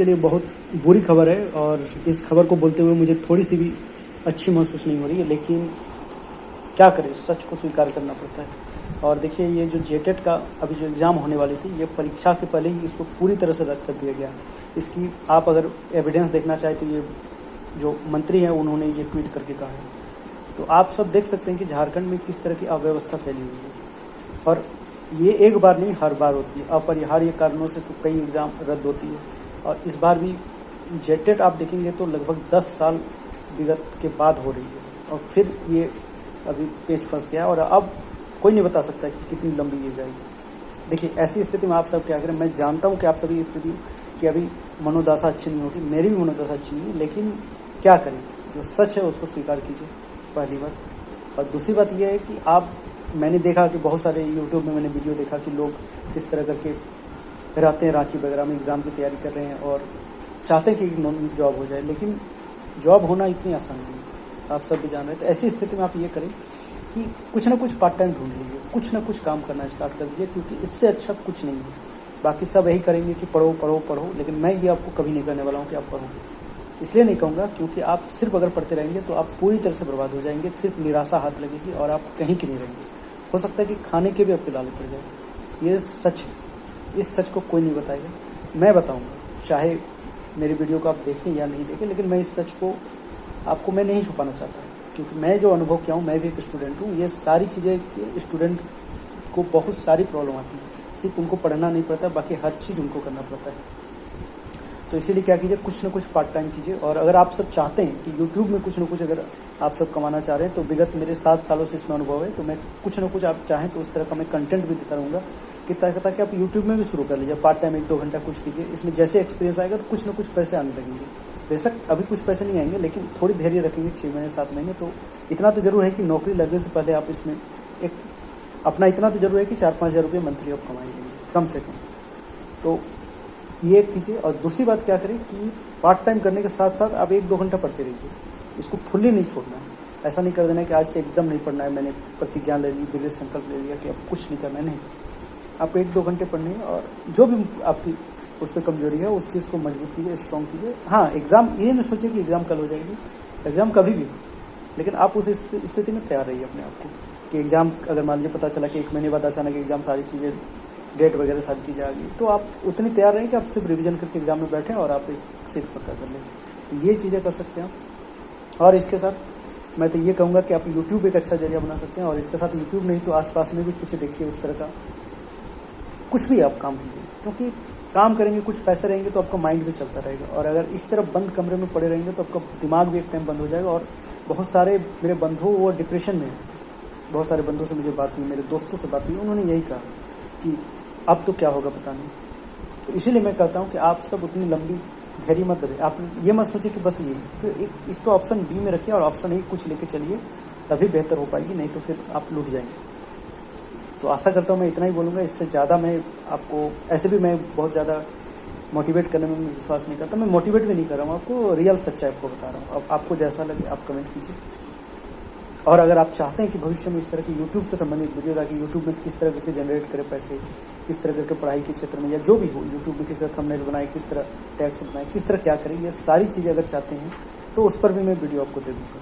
के लिए बहुत बुरी खबर है और इस खबर को बोलते हुए मुझे थोड़ी सी भी अच्छी महसूस नहीं हो रही है, लेकिन क्या करें, सच को स्वीकार करना पड़ता है। और देखिए, ये जो जेटेट का अभी जो एग्ज़ाम होने वाली थी, ये परीक्षा के पहले ही इसको पूरी तरह से रद्द कर दिया गया। इसकी आप अगर एविडेंस देखना चाहें तो ये जो मंत्री हैं उन्होंने ये ट्वीट करके कहा है। तो आप सब देख सकते हैं कि झारखंड में किस तरह की अव्यवस्था फैली हुई है, और ये एक बार नहीं हर बार होती है। अपरिहार्य कारणों से तो कई एग्ज़ाम रद्द होती है, और इस बार भी जेटेट आप देखेंगे तो लगभग 10 साल विगत के बाद हो रही है, और फिर ये अभी पेच फंस गया और अब कोई नहीं बता सकता कि कितनी लंबी ये जाएगी। देखिए, ऐसी स्थिति में आप सब क्या करें, मैं जानता हूँ कि आप सभी स्थिति कि अभी मनोदशा अच्छी नहीं होगी, मेरी भी मनोदशा अच्छी नहीं है, लेकिन क्या करें, जो सच है उसको स्वीकार कीजिए, पहली बात। और दूसरी बात यह है कि मैंने देखा कि बहुत सारे यूट्यूब में मैंने वीडियो देखा कि लोग किस तरह करके रहते हैं, रांची वगैरह में एग्ज़ाम की तैयारी कर रहे हैं और चाहते हैं कि जॉब हो जाए, लेकिन जॉब होना इतनी आसान नहीं है, आप सब भी जान रहे हैं। तो ऐसी स्थिति में आप ये करें कि कुछ ना कुछ पार्ट टाइम ढूंढ लीजिए, कुछ ना कुछ काम करना स्टार्ट कर दीजिए, क्योंकि इससे अच्छा कुछ नहीं है। बाकी सब यही करेंगे कि पढ़ो पढ़ो पढ़ो, लेकिन मैं ये आपको कभी नहीं कहने वाला हूँ कि आप पढ़ो। इसलिए नहीं कहूँगा क्योंकि आप सिर्फ अगर पढ़ते रहेंगे तो आप पूरी तरह से बर्बाद हो जाएंगे, सिर्फ निराशा हाथ लगेगी और आप कहीं के नहीं रहेंगे। हो सकता है कि खाने के भी आपके लाले पड़ जाए। ये सच है, इस सच को कोई नहीं बताएगा, मैं बताऊँगा। चाहे मेरी वीडियो को आप देखें या नहीं देखें, लेकिन मैं इस सच को आपको मैं नहीं छुपाना चाहता, क्योंकि मैं जो अनुभव किया हूँ, मैं भी एक स्टूडेंट हूँ। ये सारी चीज़ें स्टूडेंट को बहुत सारी प्रॉब्लम आती है, सिर्फ उनको पढ़ना नहीं पड़ता, बाकी हर चीज़ उनको करना पड़ता है। तो इसीलिए क्या कीजिए, कुछ ना कुछ पार्ट टाइम कीजिए। और अगर आप सब चाहते हैं कि यूट्यूब में कुछ ना कुछ अगर आप सब कमाना चाह रहे हैं, तो विगत मेरे 7 सालों से इसमें अनुभव है, तो मैं कुछ ना कुछ आप चाहें तो उस तरह का मैं कंटेंट भी देता रहूँगा कि ताकि आप यूट्यूब में भी शुरू कर लीजिए, पार्ट टाइम 1-2 घंटा कुछ कीजिए। इसमें जैसे एक्सपीरियंस आएगा तो कुछ ना कुछ पैसे आने लगेंगे। बेशक अभी कुछ पैसे नहीं आएंगे, लेकिन थोड़ी धैर्य रखेंगे, 6 महीने 7 महीने। तो इतना तो जरूर है कि नौकरी लगने से पहले आप इसमें एक अपना इतना तो जरूर है कि 4-5 हज़ार रुपये मंथली आप कमाएंगे कम से कम। तो ये कीजिए। और दूसरी बात क्या करें कि पार्ट टाइम करने के साथ साथ आप 1-2 घंटा पढ़ते रहिए, इसको फुल्ली नहीं छोड़ना है। ऐसा नहीं कर देना कि आज से एकदम नहीं पढ़ना है, मैंने प्रतिज्ञा ले ली, दृढ़ संकल्प ले लिया कि अब कुछ नहीं करना है। नहीं, आपको 1-2 घंटे पढ़ने हैं, और जो भी आपकी उस पर कमजोरी है उस चीज़ को मजबूत कीजिए, स्ट्रॉन्ग कीजिए। हाँ, एग्ज़ाम ये नहीं सोचिए कि एग्ज़ाम कल हो जाएगी, एग्ज़ाम कभी भी हो, लेकिन आप उस स्थिति में तैयार रहिए अपने आप को कि एग्ज़ाम अगर मान लीजिए पता चला कि 1 महीने बाद अचानक एग्ज़ाम, सारी चीज़ें डेट वगैरह सारी चीज़ें आ गई, तो आप उतनी तैयार रहें कि आप सिर्फ रिवीजन करके एग्ज़ाम में बैठें और आप एक सीट पक्का कर लें। तो ये चीज़ें कर सकते हैं। और इसके साथ मैं तो ये कहूँगा कि आप यूट्यूब एक अच्छा जरिया बना सकते हैं, और इसके साथ यूट्यूब नहीं तो आसपास में भी कुछ देखिए, उस तरह का कुछ भी आप काम कीजिए, क्योंकि काम करेंगे, कुछ पैसे रहेंगे तो आपका माइंड भी चलता रहेगा। और अगर इस तरह बंद कमरे में पड़े रहेंगे तो आपका दिमाग भी एक टाइम बंद हो जाएगा। और बहुत सारे मेरे बंधु वो डिप्रेशन में हैं, बहुत सारे बंधुओं से मुझे बात हुई, मेरे दोस्तों से बात हुई, उन्होंने यही कहा कि अब तो क्या होगा पता नहीं। तो इसीलिए मैं कहता हूँ कि आप सब उतनी लंबी धैर्य मत धरें। आप ये मत सोचिए कि बस ये, तो एक इसको ऑप्शन बी में रखिए और ऑप्शन ए कुछ लेके चलिए, तभी बेहतर हो पाएगी, नहीं तो फिर आप लूट जाएंगे। तो आशा करता हूँ मैं इतना ही बोलूँगा, इससे ज़्यादा मैं आपको, ऐसे भी मैं बहुत ज़्यादा मोटिवेट करने में विश्वास नहीं करता, मैं मोटिवेट भी नहीं कर रहा हूँ आपको, रियल सच्चाई आपको बता रहा हूँ। अब आपको जैसा लगे आप कमेंट कीजिए। और अगर आप चाहते हैं कि भविष्य में इस तरह की यूट्यूब से संबंधित वीडियो, ताकि यूट्यूब में किस तरह करके जनरेट करे पैसे, किस तरह करके पढ़ाई के क्षेत्र में या जो भी हो, यूट्यूब में किस तरह थंबनेल बनाए, किस तरह टैग्स बनाए, किस तरह क्या करें, ये सारी चीज़ें अगर चाहते हैं तो उस पर भी मैं वीडियो आपको दे दूँगा।